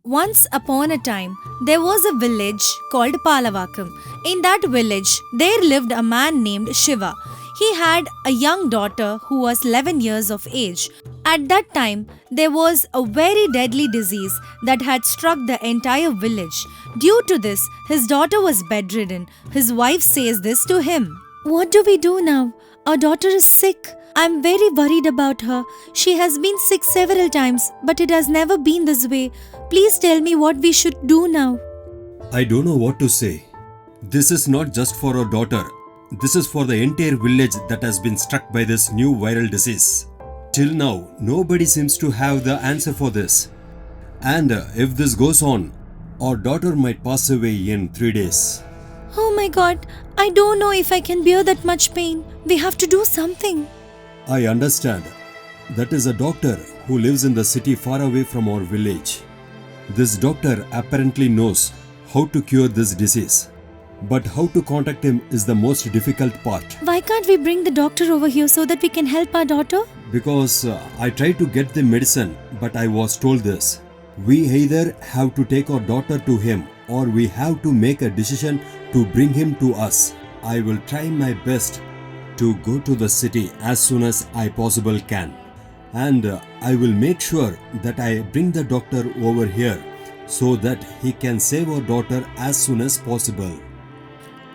Once upon a time, there was a village called Palavakam. In that village, there lived a man named Shiva. He had a young daughter who was 11 years of age. At that time, there was a very deadly disease that had struck the entire village. Due to this, his daughter was bedridden. His wife says this to him. "What do we do now? Our daughter is sick. I'm very worried about her. She has been sick several times, but it has never been this way. Please tell me what we should do now." I don't know what to say. This is not just for our daughter. This is for the entire village that has been struck by this new viral disease. Till now, nobody seems to have the answer for this. And if this goes on, our daughter might pass away in 3 days. Oh my god, I don't know if I can bear that much pain. We have to do something. I understand. That is a doctor who lives in the city far away from our village. This doctor apparently knows how to cure this disease. But how to contact him is the most difficult part. Why can't we bring the doctor over here so that we can help our daughter? Because I tried to get the medicine, but I was told this. We either have to take our daughter to him or we have to make a decision to bring him to us. I will try my best to go to the city as soon as I possible can. And I will make sure that I bring the doctor over here so that he can save our daughter as soon as possible.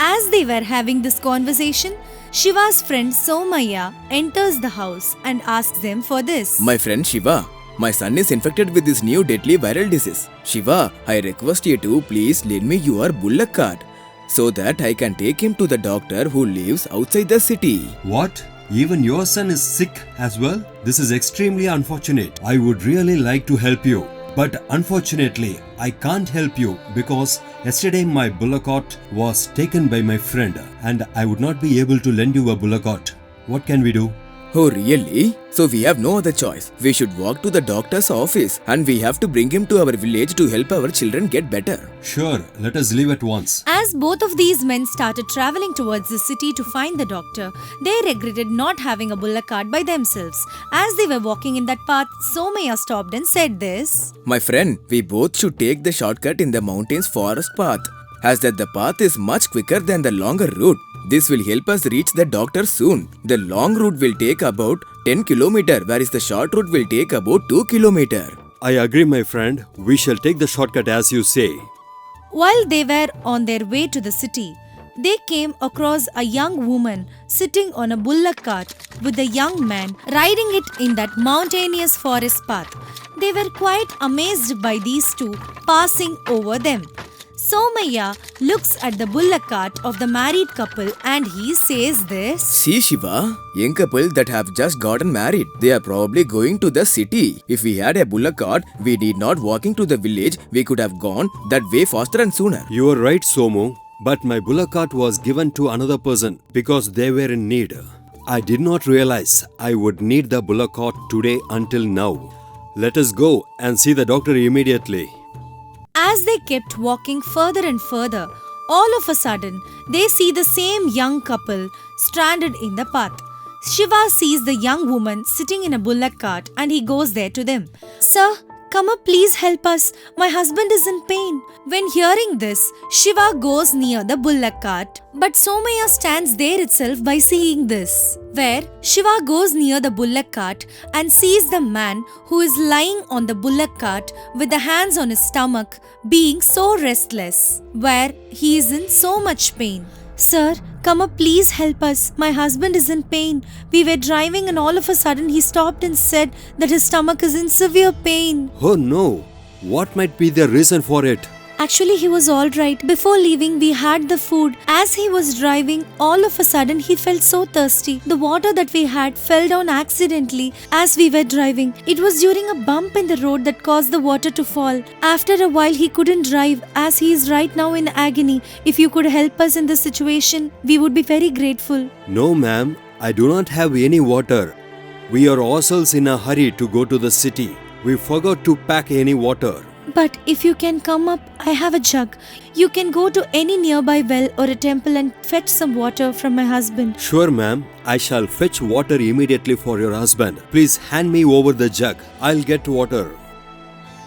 As they were having this conversation, Shiva's friend Somaya enters the house and asks them for this. My friend Shiva, my son is infected with this new deadly viral disease. Shiva, I request you to please lend me your bullock cart so that I can take him to the doctor who lives outside the city. What? Even your son is sick as well? This is extremely unfortunate. I would really like to help you. But unfortunately, I can't help you because yesterday my bullock cart was taken by my friend and I would not be able to lend you a bullock cart. What can we do? Oh really? So we have no other choice. We should walk to the doctor's office and we have to bring him to our village to help our children get better. Sure, let us leave at once. As both of these men started traveling towards the city to find the doctor, they regretted not having a bullock cart by themselves. As they were walking in that path, Somaya stopped and said this. My friend, we both should take the shortcut in the mountains forest path, as that the path is much quicker than the longer route. This will help us reach the doctor soon. The long route will take about 10 km, whereas the short route will take about 2 km. I agree, my friend. We shall take the shortcut as you say. While they were on their way to the city, they came across a young woman sitting on a bullock cart with a young man riding it in that mountainous forest path. They were quite amazed by these two passing over them. Somaya looks at the bullock cart of the married couple and he says this. See Shiva, young couple that have just gotten married. They are probably going to the city. If we had a bullock cart, we need not walking to the village. We could have gone that way faster and sooner. You are right, Somu. But my bullock cart was given to another person because they were in need. I did not realize I would need the bullock cart today until now. Let us go and see the doctor immediately. As they kept walking further and further, all of a sudden, they see the same young couple stranded in the path. Shiva sees the young woman sitting in a bullock cart and he goes there to them. "Sir, come up, please help us. My husband is in pain." When hearing this, Shiva goes near the bullock cart, but Somaya stands there itself by seeing this. Where Shiva goes near the bullock cart and sees the man who is lying on the bullock cart with the hands on his stomach, being so restless, where he is in so much pain. "Sir, come up, please help us. My husband is in pain. We were driving and all of a sudden he stopped and said that his stomach is in severe pain." Oh no! What might be the reason for it? Actually, he was alright. Before leaving, we had the food. As he was driving, all of a sudden he felt so thirsty. The water that we had fell down accidentally as we were driving. It was during a bump in the road that caused the water to fall. After a while, he couldn't drive as he is right now in agony. If you could help us in this situation, we would be very grateful. No, ma'am. I do not have any water. We are ourselves in a hurry to go to the city. We forgot to pack any water. But if you can come up, I have a jug. You can go to any nearby well or a temple and fetch some water from my husband. Sure, ma'am. I shall fetch water immediately for your husband. Please hand me over the jug. I'll get water.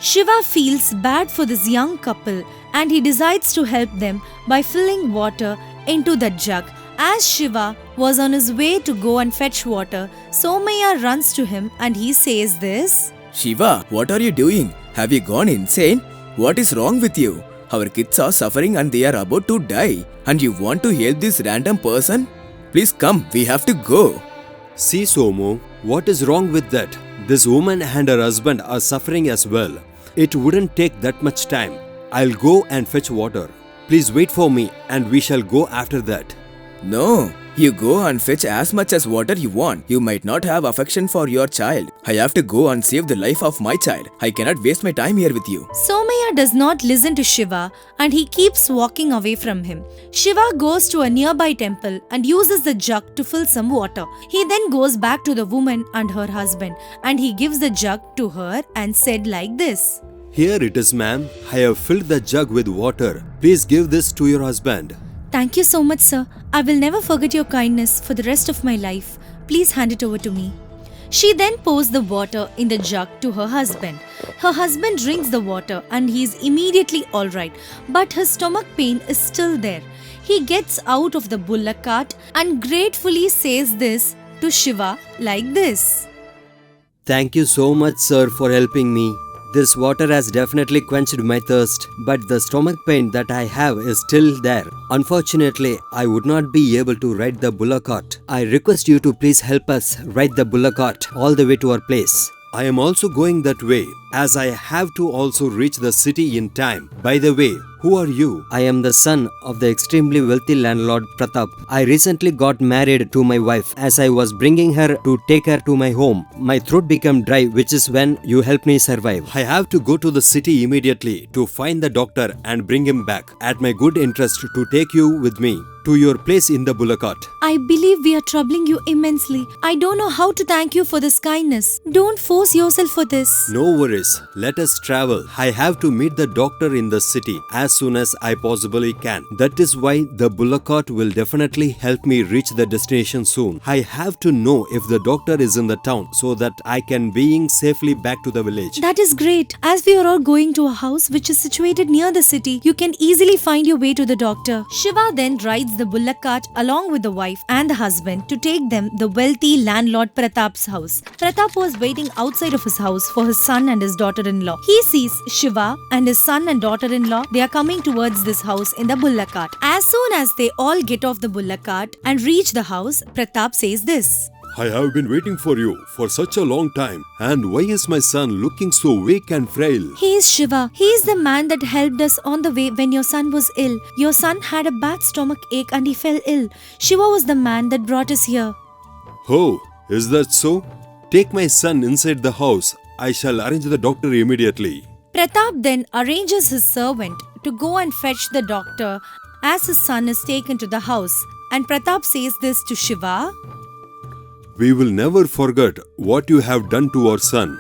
Shiva feels bad for this young couple and he decides to help them by filling water into the jug. As Shiva was on his way to go and fetch water, Somaya runs to him and he says this. Shiva, what are you doing? Have you gone insane? What is wrong with you? Our kids are suffering and they are about to die. And you want to help this random person? Please come, we have to go. See, Somu, what is wrong with that? This woman and her husband are suffering as well. It wouldn't take that much time. I'll go and fetch water. Please wait for me and we shall go after that. No, you go and fetch as much as water you want. You might not have affection for your child. I have to go and save the life of my child. I cannot waste my time here with you. Somaya does not listen to Shiva and he keeps walking away from him. Shiva goes to a nearby temple and uses the jug to fill some water. He then goes back to the woman and her husband and he gives the jug to her and said like this. Here it is, ma'am. I have filled the jug with water. Please give this to your husband. Thank you so much, sir. I will never forget your kindness for the rest of my life. Please hand it over to me. She then pours the water in the jug to her husband. Her husband drinks the water and he is immediately alright, but his stomach pain is still there. He gets out of the bullock cart and gratefully says this to Shiva like this. Thank you so much, sir, for helping me. This water has definitely quenched my thirst, but the stomach pain that I have is still there. Unfortunately, I would not be able to ride the bullock cart. I request you to please help us ride the bullock cart all the way to our place. I am also going that way, as I have to also reach the city in time. By the way, who are you? I am the son of the extremely wealthy landlord Pratap. I recently got married to my wife. As I was bringing her to take her to my home, my throat became dry, which is when you helped me survive. I have to go to the city immediately to find the doctor and bring him back. At my good interest to take you with me to your place in the bullock cart. I believe we are troubling you immensely. I don't know how to thank you for this kindness. Don't force yourself for this. No worries. Let us travel. I have to meet the doctor in the city as soon as I possibly can. That is why the bullock cart will definitely help me reach the destination soon. I have to know if the doctor is in the town so that I can being safely back to the village. That is great. As we are all going to a house which is situated near the city, you can easily find your way to the doctor. Shiva then rides the bullock cart along with the wife and the husband to take them the wealthy landlord Pratap's house. Pratap was waiting outside of his house for his son and his daughter-in-law. He sees Shiva and his son and daughter-in-law. They are coming towards this house in the bullock cart. As soon as they all get off the bullock cart and reach the house, Pratap says this. I have been waiting for you for such a long time. And why is my son looking so weak and frail? He is Shiva. He is the man that helped us on the way when your son was ill. Your son had a bad stomach ache and he fell ill. Shiva was the man that brought us here. Oh, is that so? Take my son inside the house. I shall arrange the doctor immediately. Pratap then arranges his servant to go and fetch the doctor as his son is taken to the house. And Pratap says this to Shiva. We will never forget what you have done to our son.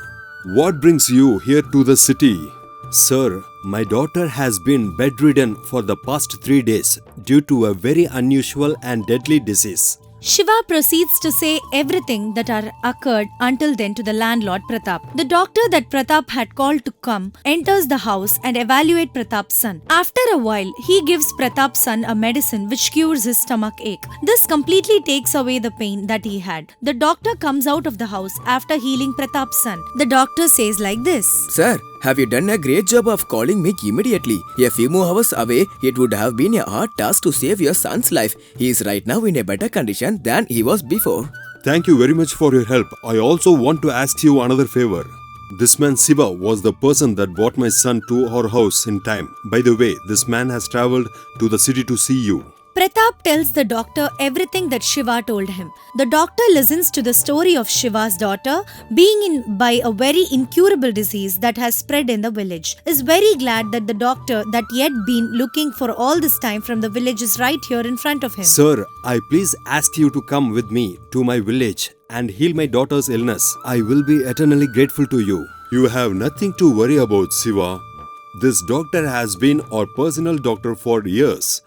What brings you here to the city? Sir, my daughter has been bedridden for the past 3 days due to a very unusual and deadly disease. Shiva proceeds to say everything that had occurred until then to the landlord Pratap. The doctor that Pratap had called to come enters the house and evaluate Pratap's son. After a while, he gives Pratap's son a medicine which cures his stomach ache. This completely takes away the pain that he had. The doctor comes out of the house after healing Pratap's son. The doctor says like this. Sir, have you done a great job of calling me immediately? A few more hours away, it would have been a hard task to save your son's life. He is right now in a better condition than he was before. Thank you very much for your help. I also want to ask you another favor. This man Shiva was the person that brought my son to our house in time. By the way, this man has traveled to the city to see you. Pratap tells the doctor everything that Shiva told him. The doctor listens to the story of Shiva's daughter being by a very incurable disease that has spread in the village. Is very glad that the doctor that yet been looking for all this time from the village is right here in front of him. Sir, I please ask you to come with me to my village and heal my daughter's illness. I will be eternally grateful to you. You have nothing to worry about, Shiva. This doctor has been our personal doctor for years.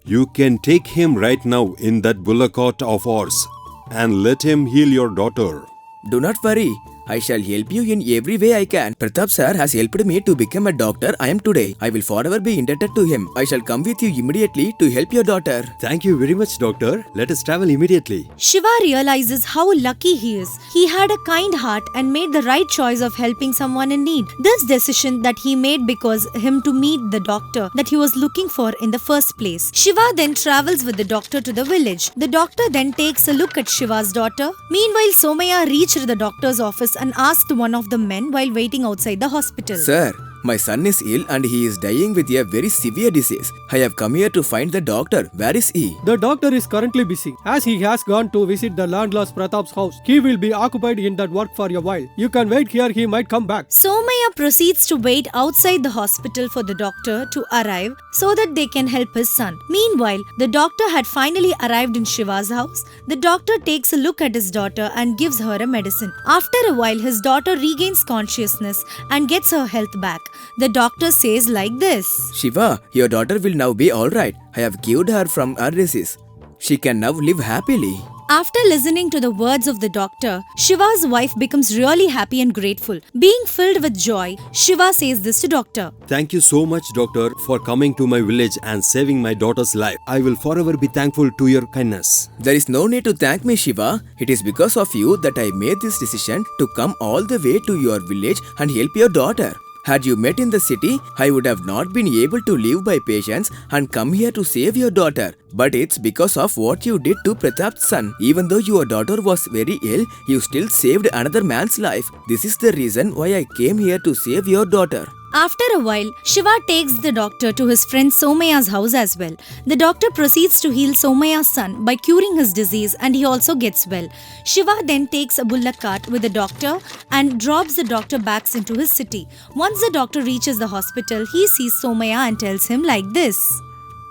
You can take him right now in that bullock cart of ours and let him heal your daughter. Do not worry. I shall help you in every way I can. Pratap sir has helped me to become a doctor I am today. I will forever be indebted to him. I shall come with you immediately to help your daughter. Thank you very much, doctor. Let us travel immediately. Shiva realizes how lucky he is. He had a kind heart and made the right choice of helping someone in need. This decision that he made because him to meet the doctor that he was looking for in the first place. Shiva then travels with the doctor to the village. The doctor then takes a look at Shiva's daughter. Meanwhile, Somaya reached the doctor's office and asked one of the men while waiting outside the hospital. Sir, my son is ill and he is dying with a very severe disease. I have come here to find the doctor. Where is he? The doctor is currently busy. As he has gone to visit the landlord Pratap's house, he will be occupied in that work for a while. You can wait here, he might come back. Somaya proceeds to wait outside the hospital for the doctor to arrive so that they can help his son. Meanwhile, the doctor had finally arrived in Shiva's house. The doctor takes a look at his daughter and gives her a medicine. After a while, his daughter regains consciousness and gets her health back. The doctor says like this: Shiva, your daughter will now be alright. I have cured her from her disease. She can now live happily. After listening to the words of the doctor, Shiva's wife becomes really happy and grateful. Being filled with joy, Shiva says this to doctor: Thank you so much, doctor, for coming to my village and saving my daughter's life. I will forever be thankful to your kindness. There is no need to thank me, Shiva. It is because of you that I made this decision to come all the way to your village and help your daughter. Had you met in the city, I would have not been able to live by patience and come here to save your daughter. But it's because of what you did to Pratap's son. Even though your daughter was very ill, you still saved another man's life. This is the reason why I came here to save your daughter. After a while, Shiva takes the doctor to his friend Somaya's house as well. The doctor proceeds to heal Somaya's son by curing his disease and he also gets well. Shiva then takes a bullock cart with the doctor and drops the doctor back into his city. Once the doctor reaches the hospital, he sees Somaya and tells him like this: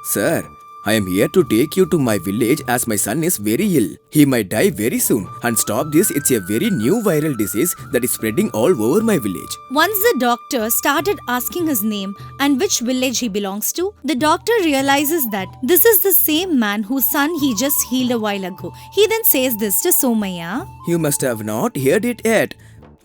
Sir, I am here to take you to my village as my son is very ill. He might die very soon. And stop this, it's a very new viral disease that is spreading all over my village. Once the doctor started asking his name and which village he belongs to, the doctor realizes that this is the same man whose son he just healed a while ago. He then says this to Somaya: You must have not heard it yet.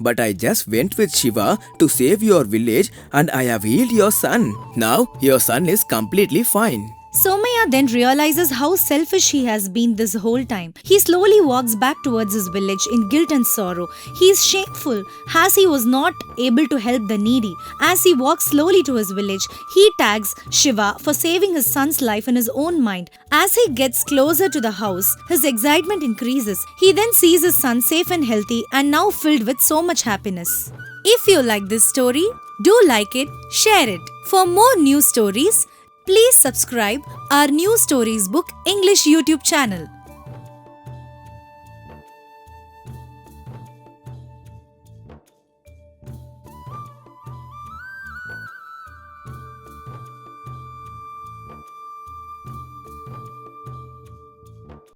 But I just went with Shiva to save your village and I have healed your son. Now your son is completely fine. Somaya then realizes how selfish he has been this whole time. He slowly walks back towards his village in guilt and sorrow. He is shameful as he was not able to help the needy. As he walks slowly to his village, he thanks Shiva for saving his son's life in his own mind. As he gets closer to the house, his excitement increases. He then sees his son safe and healthy and now filled with so much happiness. If you like this story, do like it, share it. For more new stories, please subscribe our New Stories Book English YouTube channel.